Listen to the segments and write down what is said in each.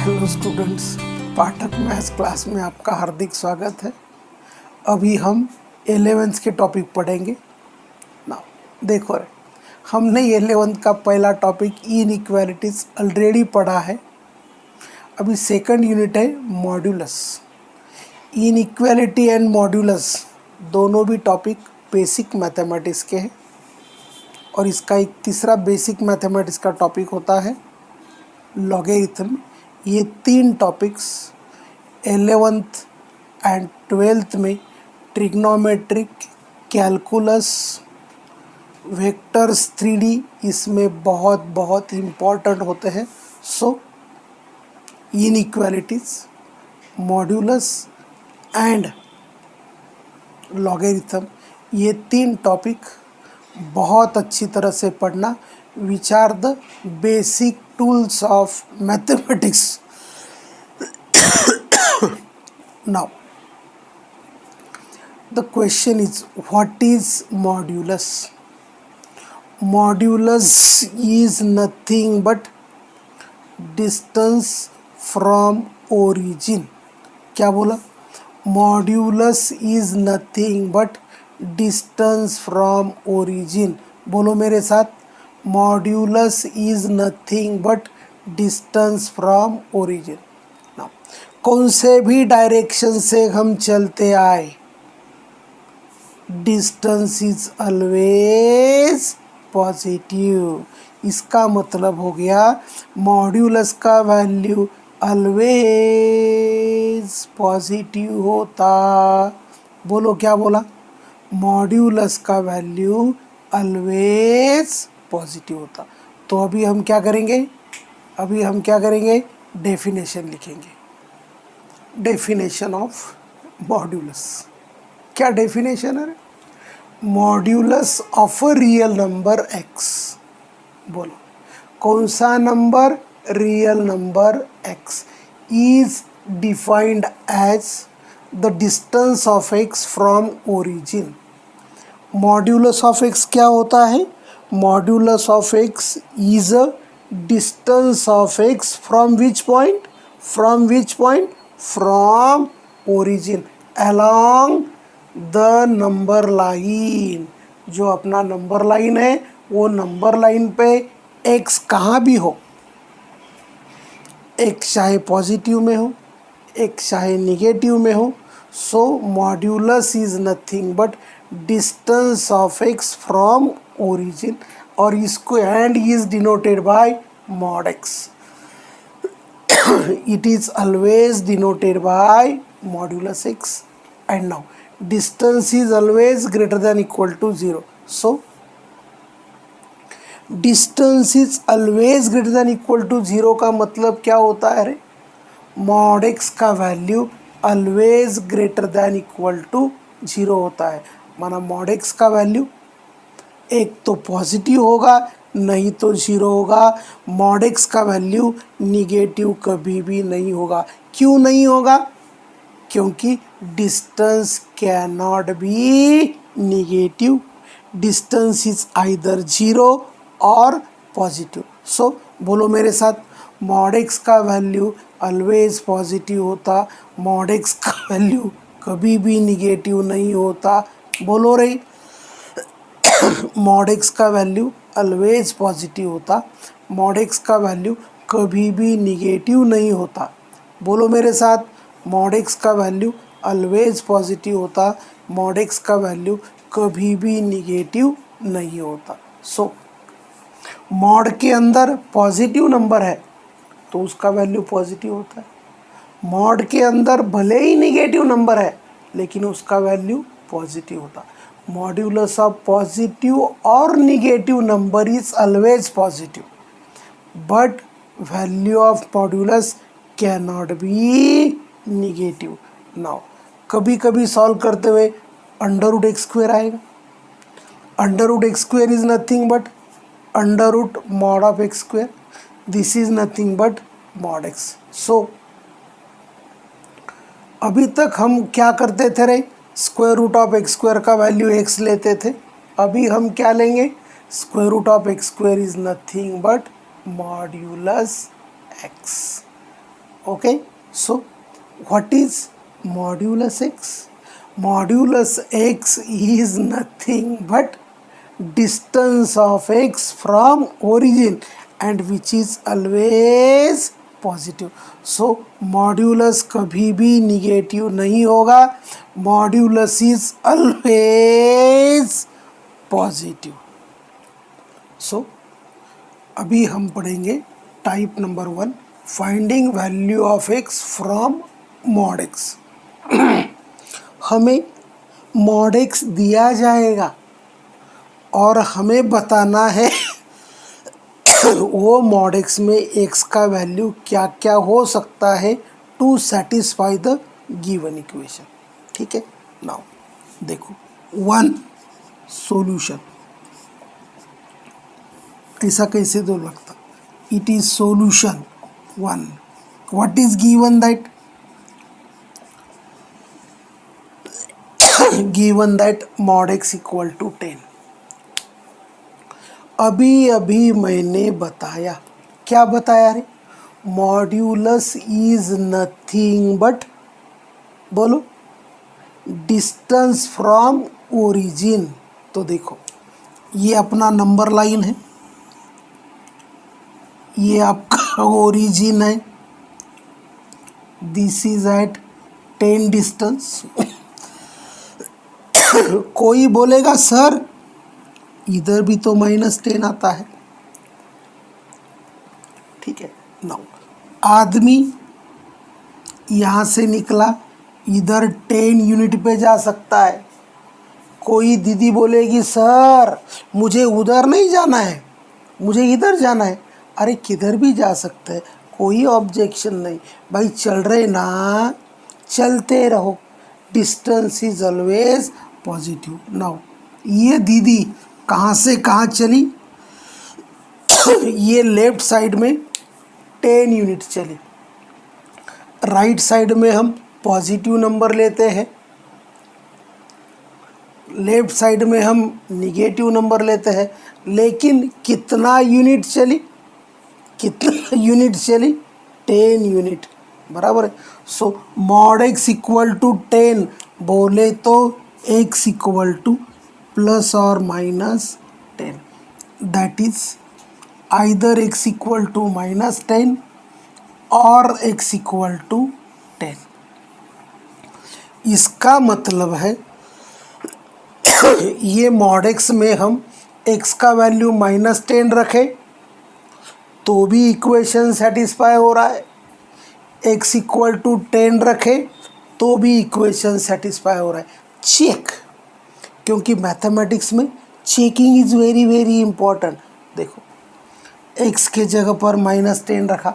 Hello students, पाठक maths class में आपका हार्दिक स्वागत है। अभी हम 11th के टॉपिक पढ़ेंगे ना। देखो रे, हमने 11th का पहला टॉपिक इनइक्वालिटीज ऑलरेडी पढ़ा है। अभी सेकंड यूनिट है मॉड्यूलस। इनइक्वालिटी एंड मॉड्यूलस दोनों भी टॉपिक बेसिक मैथमेटिक्स के हैं और इसका एक तीसरा बेसिक मैथमेटिक्स का टॉपिक होता है लॉगरिथम। ये तीन टॉपिक्स 11th एंड 12th में ट्रिग्नोमेट्रिक, कैलकुलस, वेक्टर्स, 3D इसमें बहुत बहुत इम्पॉर्टेंट होते हैं। So inequalities, modulus and logarithm ये तीन टॉपिक बहुत अच्छी तरह से पढ़ना। Which are the basic tools of mathematics. Now the question is, what is modulus? Modulus is nothing but distance from origin. क्या बोला? Modulus is nothing but distance from origin. बोलो मेरे साथ, modulus is nothing but distance from origin. ना, कौन से भी direction से हम चलते आए, डिस्टेंस इज ऑलवेज पॉजिटिव। इसका मतलब हो गया मॉड्यूलस का वैल्यू ऑलवेज पॉजिटिव होता। बोलो क्या बोला? मॉड्यूलस का वैल्यू ऑलवेज पॉजिटिव होता। तो अभी हम क्या करेंगे? डेफिनेशन लिखेंगे। Definition of modulus. क्या डेफिनेशन है? Modulus of a real number x. बोलो कौन सा नंबर? Real number x is defined as the distance of x from origin. Modulus of x क्या होता है? Modulus of x is a distance of x from which point? From origin along the number line. जो अपना number line है वो number line पे x कहाँ भी हो, x चाहे पॉजिटिव में हो, x चाहे निगेटिव में हो, so modulus is nothing but distance of x from origin. और इसको and is denoted by mod x. It is always denoted by modulus x. And now distance is always greater than equal to 0। So distance is always greater than equal to 0 का मतलब क्या होता है? अरे mod x का value always greater than equal to 0 होता है। माना मॉड एक्स का वैल्यू एक तो पॉजिटिव होगा नहीं तो 0 होगा। मॉड एक्स का वैल्यू निगेटिव कभी भी नहीं होगा। क्यों नहीं होगा? क्योंकि distance can not be negative. Distance is either 0 और पॉजिटिव। सो बोलो मेरे साथ, मॉड एक्स का वैल्यू ऑलवेज पॉजिटिव होता, मॉड एक्स का वैल्यू कभी भी निगेटिव नहीं होता। बोलो रे, मॉड एक्स का वैल्यू ऑलवेज पॉजिटिव होता, मॉड एक्स का वैल्यू कभी भी निगेटिव नहीं होता। बोलो मेरे साथ, मॉड एक्स का वैल्यू ऑलवेज पॉजिटिव होता, मॉड एक्स का वैल्यू कभी भी निगेटिव नहीं होता। सो मॉड के अंदर पॉजिटिव नंबर है तो उसका वैल्यू पॉजिटिव होता है। मॉड के अंदर भले ही निगेटिव नंबर है लेकिन उसका वैल्यू पॉजिटिव होता। मॉड्यूलस ऑफ पॉजिटिव और negative number is always positive but value of modulus can not be negative. Now कभी कभी सॉल्व करते हुए अंडर रूट एक्स स्क्वेयर आएगा। Under root x square is nothing but under root mod of x square. This is nothing but mod x. So अभी तक हम क्या करते थे रे? Square root of x square का वैल्यू एक्स लेते थे। अभी हम क्या लेंगे? Square root of x square is nothing but modulus x. Okay, so what is modulus x? Modulus x is nothing but distance of x from origin, and which is always positive. So modulus कभी भी negative नहीं होगा. Modulus is always positive. So अभी हम पढ़ेंगे type number 1, finding value of x from mod x. हमें mod x दिया जाएगा और हमें बताना है वो मॉड एक्स में एक्स का वैल्यू क्या क्या हो सकता है to satisfy the given equation. ठीक है. नाउ देखो, 1 सॉल्यूशन ऐसा कैसे दो लगता. It is solution 1. What is given that? Given that mod x equal to 10. अभी अभी मैंने बताया. क्या बताया रे? मॉड्यूलस इज नथिंग बट, बोलो, डिस्टेंस फ्रॉम ओरिजिन. तो देखो, ये अपना नंबर लाइन है, ये आपका ओरिजिन है. This is at 10 distance. कोई बोलेगा सर इधर भी तो -10 आता है. ठीक है. नाउ आदमी यहाँ से निकला, इधर 10 यूनिट पे जा सकता है. कोई दीदी बोलेगी सर मुझे उधर नहीं जाना है, मुझे इधर जाना है. अरे किधर भी जा सकते हैं, कोई ऑब्जेक्शन नहीं भाई. चल रहे ना, चलते रहो. Distance is always positive. Now ये दीदी कहाँ से कहाँ चली? ये लेफ्ट साइड में 10 यूनिट चली. राइट साइड में हम पॉजिटिव नंबर लेते हैं, लेफ्ट साइड में हम निगेटिव नंबर लेते हैं. लेकिन कितना यूनिट चली? कितना यूनिट चली? 10 यूनिट. बराबर है. So mod x equal to 10 बोले तो एक्स इक्वल टू प्लस और -10. That is either x equal to -10 और x इक्वल टू 10. इसका मतलब है ये मॉड एक्स में हम x का वैल्यू -10 रखें तो भी इक्वेशन सेटिस्फाई हो रहा है. x इक्वल टू 10 रखें तो भी इक्वेशन सेटिस्फाई हो रहा है. चेक, क्योंकि मैथमेटिक्स में checking is very very important. देखो, x के जगह पर -10 रखा,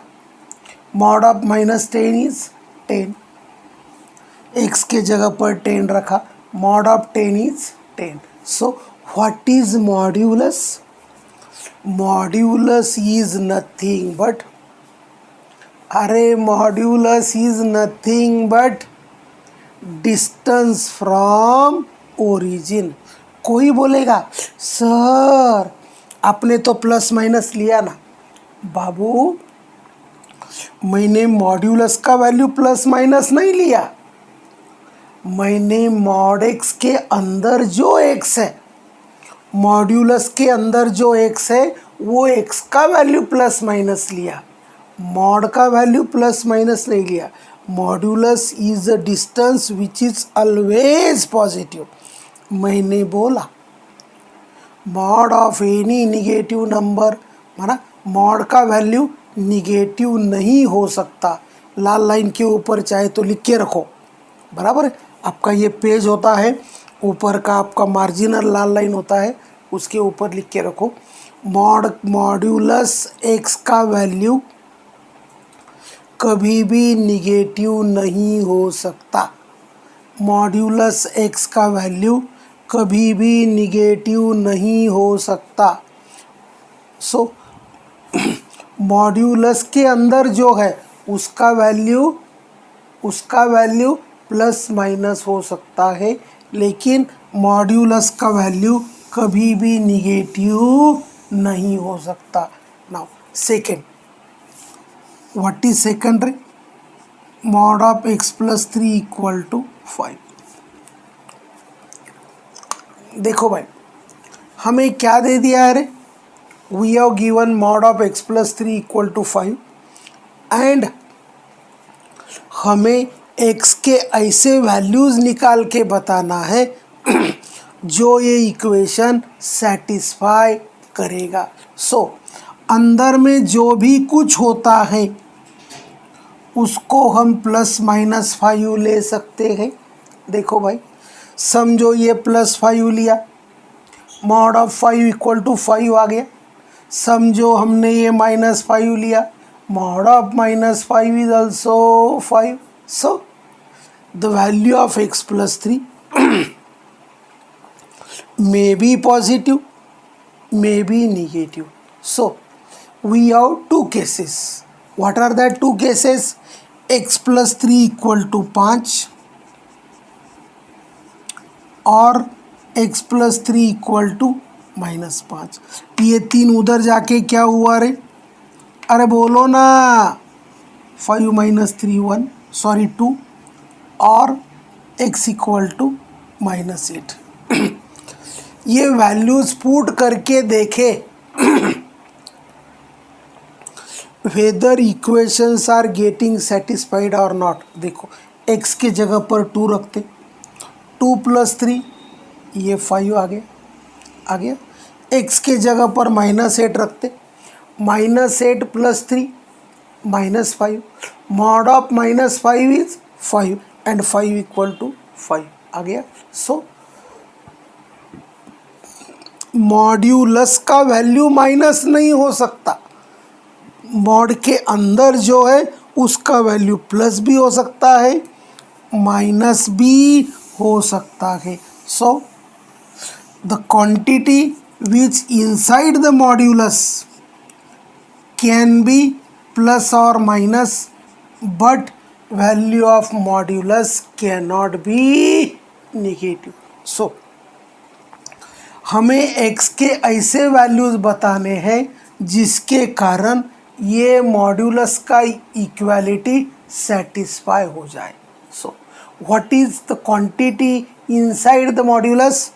मॉड ऑफ -10 इज 10. x के जगह पर 10 रखा, mod of 10 is 10. So what is modulus? Modulus is nothing but, अरे modulus is nothing but distance from origin. कोई बोलेगा सर आपने तो प्लस माइनस लिया ना. बाबू मैंने मॉड्यूलस का वैल्यू प्लस माइनस नहीं लिया, मैंने मॉड एक्स के अंदर जो एक्स है, मॉड्यूलस के अंदर जो एक्स है वो एक्स का वैल्यू प्लस माइनस लिया, मॉड का वैल्यू प्लस माइनस नहीं लिया. Modulus is a distance which is always positive. मैंने बोला mod of any negative number, माना मॉड का वैल्यू निगेटिव नहीं हो सकता. लाल लाइन के ऊपर चाहे तो लिख के रखो. बराबर है. आपका ये पेज होता है, ऊपर का आपका मार्जिनल लाल लाइन होता है, उसके ऊपर लिख के रखो मॉड्यूलस एक्स का वैल्यू कभी भी निगेटिव नहीं हो सकता. मॉड्यूलस एक्स का वैल्यू कभी भी निगेटिव नहीं हो सकता. सो मॉड्यूलस के अंदर जो है उसका वैल्यू प्लस माइनस हो सकता है, लेकिन मॉड्यूलस का वैल्यू कभी भी निगेटिव नहीं हो सकता. Now second, what is second रे? Mod of x plus 3 equal to 5। देखो भाई, हमें क्या दे दिया है रे, we have given mod of x plus 3 equal to 5 and हमें x के ऐसे वैल्यूज़ निकाल के बताना है जो ये इक्वेशन सेटिस्फाई करेगा। सो अंदर में जो भी कुछ होता है उसको हम प्लस माइनस 5 ले सकते हैं। देखो भाई, समझो ये प्लस 5 लिया, मॉड ऑफ 5 इक्वल टू 5 आ गया। समझो हमने ये माइनस 5 लिया, mod of minus 5 is also 5। So the value of x plus 3 may be positive, may be negative. So we have two cases. What are that two cases? x plus 3 equal to 5 और x plus 3 equal to -5। ये तीन उधर जाके क्या हुआ रे, अरे बोलो ना, 5 minus 3 1 सॉरी 2 और x इक्वल टू -8। ये वैल्यूज पुट करके देखे whether equations are getting satisfied और नॉट। देखो x के जगह पर 2 रखते, 2 प्लस 3 ये 5 आ गया। x के जगह पर -8 रखते, -8 plus 3 -5, mod of -5 is 5 and 5 equal to 5 आ गया। सो मॉड्यूलस का वैल्यू माइनस नहीं हो सकता, मॉड के अंदर जो है उसका वैल्यू प्लस भी हो सकता है, माइनस भी हो सकता है। So the quantity which inside the modulus can be plus और minus, but value of modulus can not be negative. So हमें x के ऐसे वैल्यूज़ बताने हैं जिसके कारण ये मॉड्यूलस का इक्वालिटी सेटिस्फाई हो जाए। So what is the quantity inside the modulus?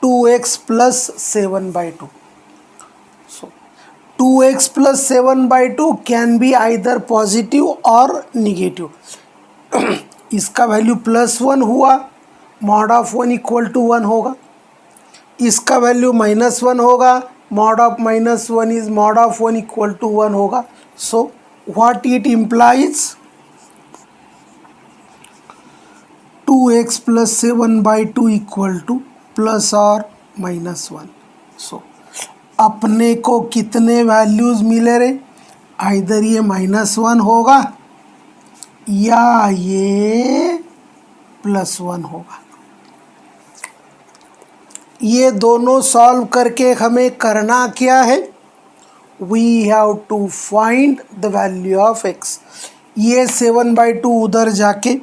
2x plus 7/2। So 2x plus 7/2 can be either positive और निगेटिव। इसका वैल्यू +1 हुआ, मॉड ऑफ 1 इक्वल टू 1 होगा। इसका वैल्यू -1 होगा, mod of -1 is mod of 1 equal to 1 होगा। So what it implies? 2x plus 7/2 equal to plus और -1। सो अपने को कितने वैल्यूज़ मिले रे? आइदर ये -1 होगा या ये +1 होगा। ये दोनों सॉल्व करके हमें करना क्या है? We have to find the value of x। ये 7/2 उधर जाके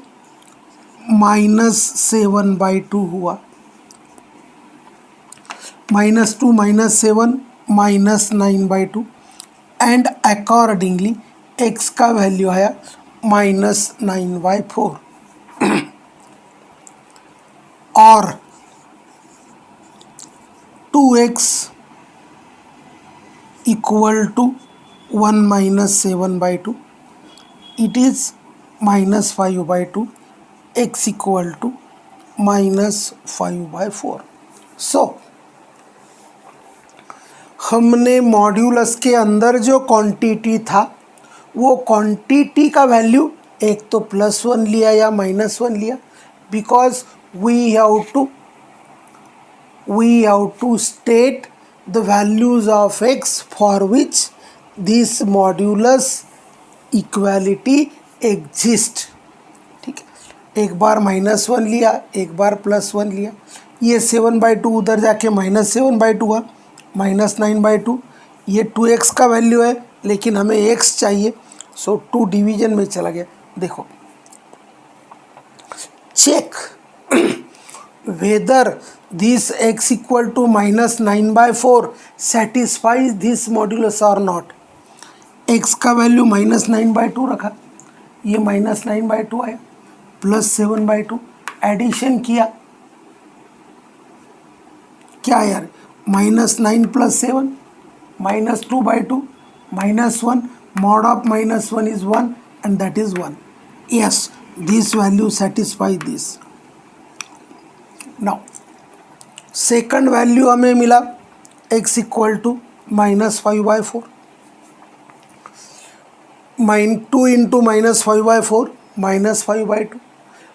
-7/2 हुआ, -2 -7 -9/2 एंड अकॉर्डिंगली x का वैल्यू आया -9/4 और 2x equal to 1 minus 7/2, it is -5/2, x equal to -5/4। सो हमने मॉड्यूलस के अंदर जो क्वांटिटी था वो क्वांटिटी का वैल्यू एक तो +1 लिया या -1 लिया, because we have to state the values of x for which this modulus equality exist। ठीक है, एक बार -1 लिया, एक बार +1 लिया, ये 7/2 उधर जाके -7/2 हुआ, -9/2। ये 2x का वैल्यू है लेकिन हमें x चाहिए, सो 2 डिवीजन में चला गया। देखो check whether this x equal to -9/4 satisfies this modulus or not। x का वैल्यू -9/2 रखा, ये -9/2 आया, +7/2, एडिशन किया, क्या यार, -9 + 7, -2/2, -1, mod of -1 is 1 and that is 1. Yes, this value satisfy this. Now second value हमें मिला x equal to -5/4, 2 into -5/4, -5/2,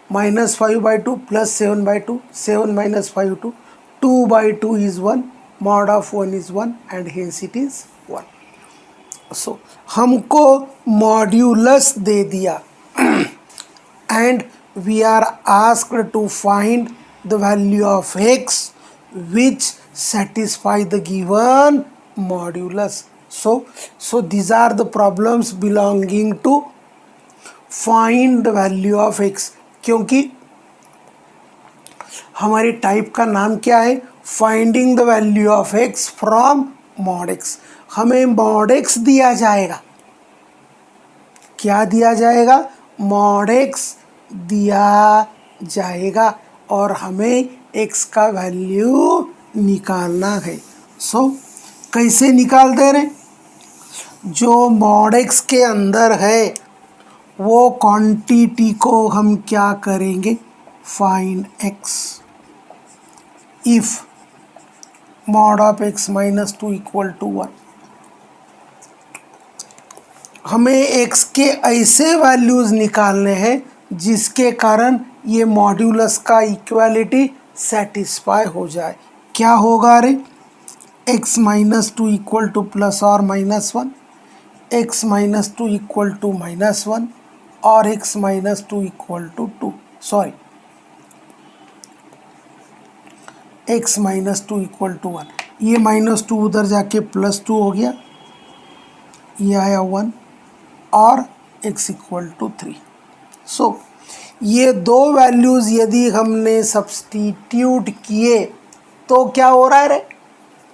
-5/2 plus 7/2, 7 minus 5 2, 2/2 is 1, mod of 1 is 1 and hence it is 1. So हमको modulus दे दिया and we are asked to find the value of x which satisfy the given modulus. So these are the problems belonging to find the value of x, क्योंकि हमारे type का नाम क्या है, finding the value of x from mod x. हमें mod x दिया जाएगा, क्या दिया जाएगा, मॉड x दिया जाएगा और हमें x का वैल्यू निकालना है. सो कैसे निकाल दे रहे, जो मॉड x के अंदर है वो क्वांटिटी को हम क्या करेंगे, find x if mod of x minus 2 equal to 1. हमें x के ऐसे वैल्यूज़ निकालने हैं जिसके कारण ये मॉड्यूलस का इक्वालिटी सेटिस्फाई हो जाए. क्या होगा रे, x minus 2 equal to plus or minus 1, x minus 2 equal to minus 1 और x minus 2 equal to 2, sorry x minus 2 equal to 1. ये -2 उधर जाके +2 हो गया, ये आया 1 और x equal to 3. सो ये दो वैल्यूज़ यदि हमने सब्सटीट्यूट किए तो क्या हो रहा है रे,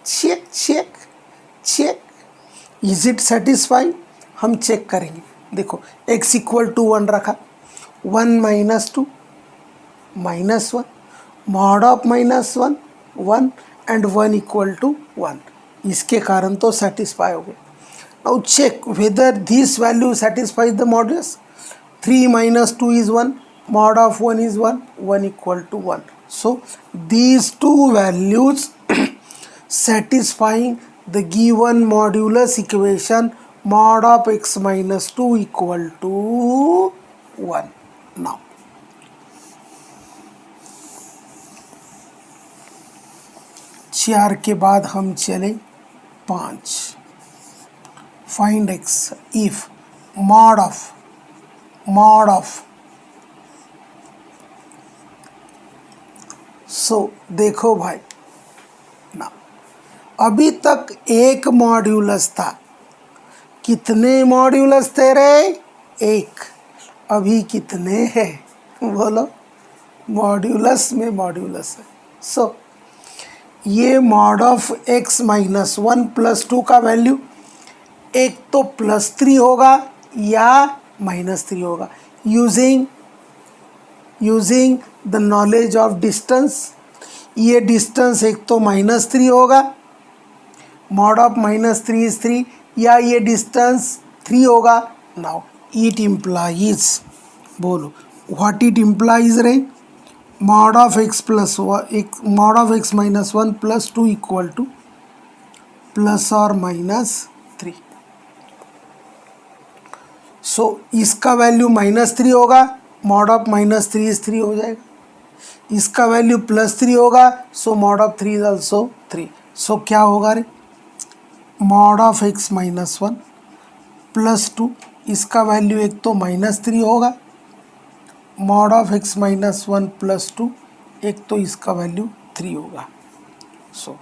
check check check, is it satisfy, हम चेक करेंगे. देखो x equal to 1 रखा, 1 minus 2 minus 1, mod of -1 1 and 1 equal to 1, इसके कारण तो सेटिस्फाई हो गए. Now check whether this value satisfies the modulus. 3 minus 2 is 1, mod of 1 is 1, 1 equal to 1. So these two values satisfying the given modulus equation, mod of x minus 2 equal to 1. Now चार के बाद हम चले 5. Find x if mod of सो देखो भाई ना, अभी तक एक मॉड्यूलस था, कितने मॉड्यूलस थे रे, एक. अभी कितने हैं बोलो, मॉड्यूलस में मॉड्यूलस है. सो ये mod of x minus 1 plus 2 का वैल्यू एक तो +3 होगा या -3 होगा. Using the knowledge of distance, ये डिस्टेंस एक तो -3 होगा, mod ऑफ -3 is 3, या ये डिस्टेंस 3 होगा. नाउ इट इम्प्लाइज, बोलो व्हाट इट इम्प्लाइज रे, mod of x plus 1, mod of x minus 1 plus 2 equal to plus or minus 3. सो इसका वैल्यू -3 होगा, mod of -3 is 3 हो जाएगा. इसका वैल्यू +3 होगा, सो mod of 3 is also 3. सो क्या होगा रे, mod of x minus 1 plus 2, इसका वैल्यू एक तो -3 होगा, mod of x minus 1 plus 2, एक तो इसका वैल्यू 3 होगा. सो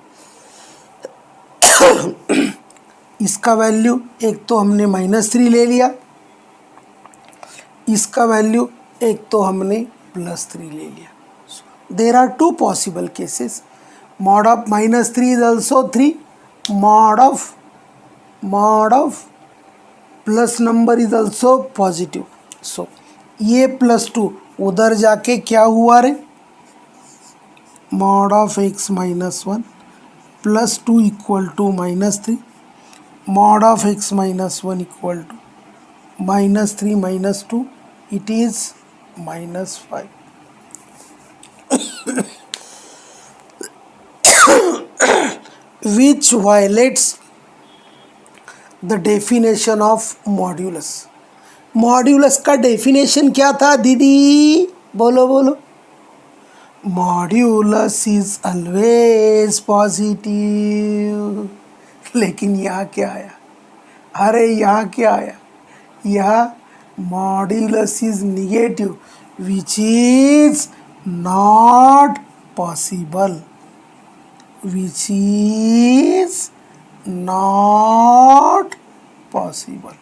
इसका वैल्यू एक तो हमने -3 ले लिया, इसका वैल्यू एक तो हमने +3 ले लिया. There are two possible cases, mod of -3 is also 3, mod of plus number is also positive. So ये +2 उधर जाके क्या हुआ रे, mod of x minus 1 +2 equal to -3, mod of x minus 1 equal to -3 minus 2, it is -5. Which violates the definition of modulus. Modulus का definition क्या था दीदी, बोलो बोलो। Modulus is always positive. लेकिन यहाँ क्या आया, अरे यहाँ क्या आया, यहाँ modulus is negative which is not possible, which is not possible.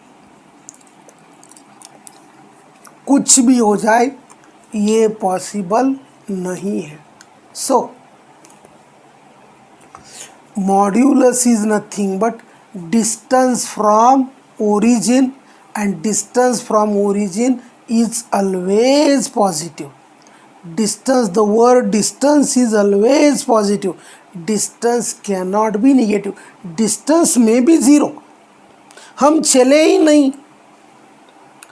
कुछ भी हो जाए ये पॉसिबल नहीं है। So modulus is nothing but distance from origin, and distance from origin is always positive. Distance, the word distance is always positive. Distance cannot be negative. Distance may be 0. हम चले ही नहीं,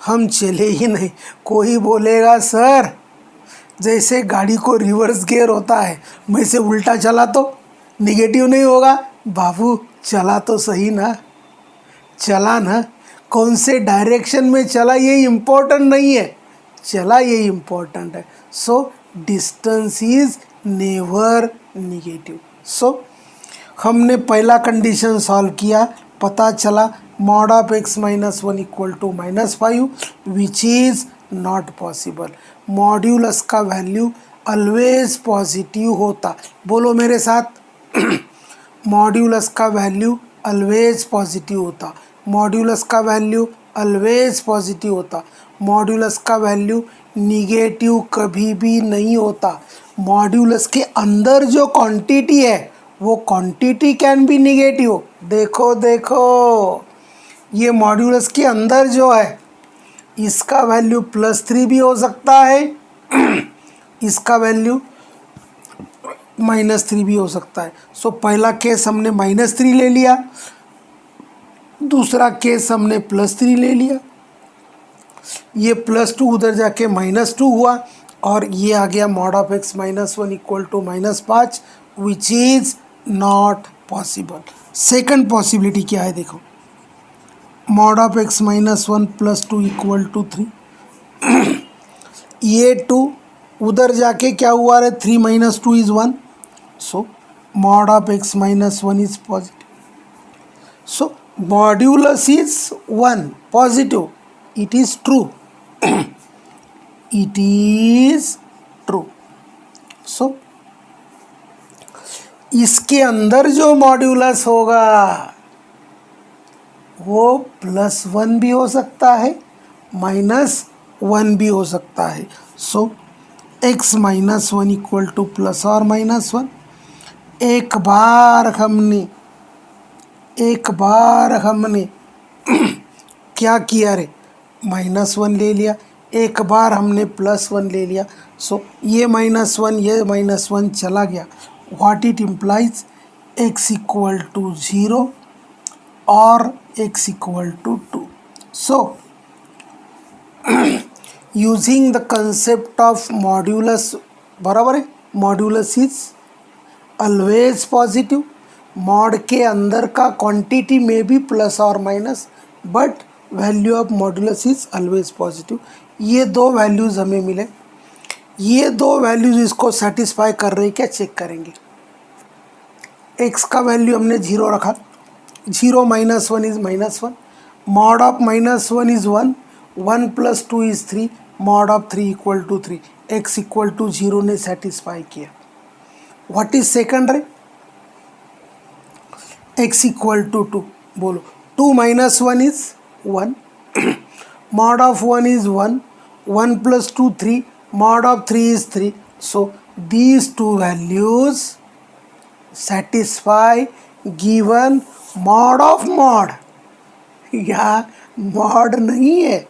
हम चले ही नहीं। कोई बोलेगा सर जैसे गाड़ी को रिवर्स गियर होता है, मैं से उल्टा चला तो निगेटिव नहीं होगा। बाबू चला तो सही ना, चला ना, कौन से डायरेक्शन में चला ये इम्पोर्टेंट नहीं है, चला ये इम्पोर्टेंट है। So distance is never negative. So हमने पहला कंडीशन सॉल्व किया, पता चला mod of x minus 1 equal to -5 which is not possible. Modulus का वैल्यू ऑलवेज पॉजिटिव होता, बोलो मेरे साथ मॉड्यूलस का वैल्यू ऑलवेज पॉजिटिव होता, मॉड्यूलस का वैल्यू ऑलवेज पॉजिटिव होता, मॉड्यूलस का वैल्यू निगेटिव कभी भी नहीं होता। मॉड्यूलस के अंदर जो क्वांटिटी है वो क्वांटिटी कैन बी निगेटिव। देखो देखो ये मॉड्यूलस के अंदर जो है इसका वैल्यू +3 भी हो सकता है इसका वैल्यू -3 भी हो सकता है। सो पहला केस हमने -3 ले लिया, दूसरा केस हमने +3 ले लिया, ये +2 उधर जाके -2 हुआ और ये आ गया mod of x minus 1 equal to -5 which is not possible. Second possibility क्या है देखो, mod of x minus 1 +2 equal to 3, ये 2 उधर जाके क्या हुआ रे, 3 - 2 is 1, so mod of x minus 1 is positive. So modulus is 1 positive, it is true it is true। so इसके अंदर जो मॉड्यूलस होगा वो +1 भी हो सकता है, -1 भी हो सकता है। सो x माइनस 1 इक्वल टू +, और -1। एक बार हमने क्या किया रे, -1 ले लिया, एक बार हमने +1 ले लिया। सो ये -1 ये -1 चला गया, what it implies x equal to 0 और x equal to 2। So using the concept of modulus, बराबर है, modulus is always positive. Mod के अंदर का क्वांटिटी में भी प्लस और minus, but value of modulus is always positive. ये दो वैल्यूज़ हमें मिले, ये दो वैल्यूज़ इसको सेटिस्फाई कर रही, क्या चेक करेंगे। x का वैल्यू हमने 0 रखा, 0 - 1 is -1, mod of -1 is 1, 1 + 2 is 3, mod of 3 equal to 3, x equal to 0 ने सेटिस्फाई किया। व्हाट इज सेकंड रे, x इक्वल टू 2, बोलो 2 - 1 is 1, mod of 1 is 1, 1 + 2 3, mod of 3 is 3. So these two values satisfy given mod of mod। यहाँ mod नहीं है,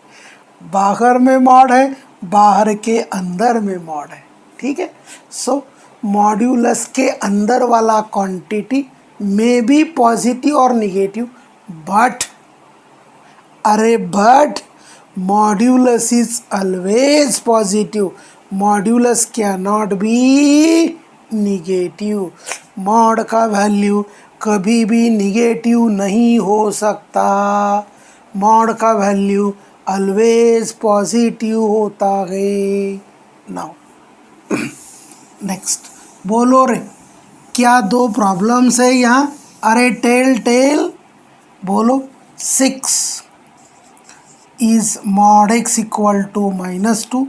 बाहर में mod है, बाहर के अंदर में मॉड है, ठीक है। सो मॉड्यूलस के अंदर वाला क्वांटिटी मे बी पॉजिटिव और negative, but modulus is always positive, modulus can not be negative. Mod का वैल्यू कभी भी निगेटिव नहीं हो सकता, मॉड का वैल्यू ऑलवेज पॉजिटिव होता है। नाउ नेक्स्ट बोलो रे, क्या दो प्रॉब्लम्स है यहाँ? अरे टेल बोलो। 6 is mod x equal to -2,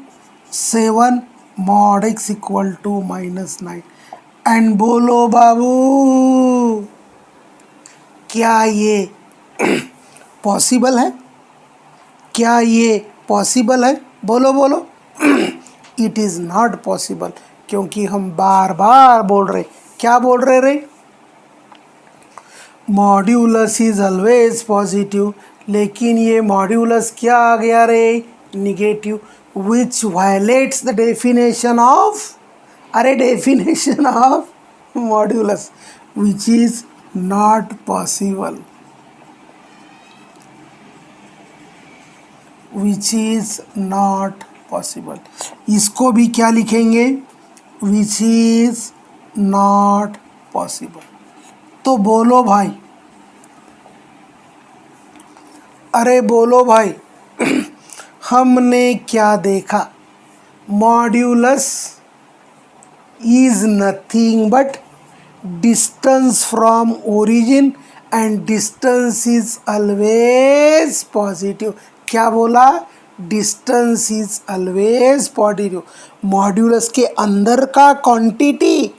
7 mod x equal to -9 and बोलो बाबू, क्या ये पॉसिबल है? क्या ये पॉसिबल है? बोलो। इट इज़ नॉट पॉसिबल, क्योंकि हम बार बार बोल रहे, क्या बोल रहे रे? मॉड्यूलस इज ऑलवेज पॉजिटिव, लेकिन ये मॉड्यूलस क्या आ गया रे? Negative, which violates the definition of, अरे definition of modulus, which is not possible, which is not possible. इसको भी क्या लिखेंगे? Which is not possible. तो बोलो भाई, अरे बोलो भाई, हमने क्या देखा? Modulus is nothing but distance from origin and distance is always positive. क्या बोला? Distance is always positive. Modulus के अंदर का क्वांटिटी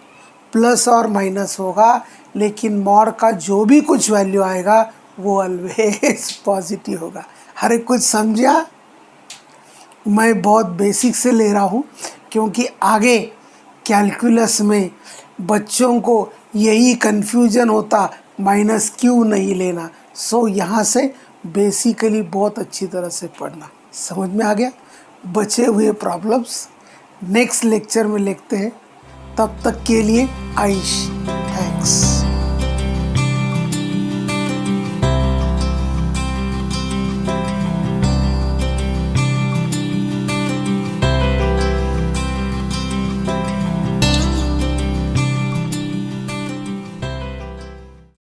प्लस और माइनस होगा, लेकिन मॉड का जो भी कुछ वैल्यू आएगा वो ऑलवेज पॉजिटिव होगा। हर एक कुछ समझा? मैं बहुत बेसिक से ले रहा हूँ, क्योंकि आगे कैलकुलस में बच्चों को यही कन्फ्यूजन होता, माइनस क्यों नहीं लेना। सो यहाँ से बेसिकली बहुत अच्छी तरह से पढ़ना। समझ में आ गया? बचे हुए प्रॉब्लम्स नेक्स्ट लेक्चर में लिखते हैं। तब तक के लिए आइश।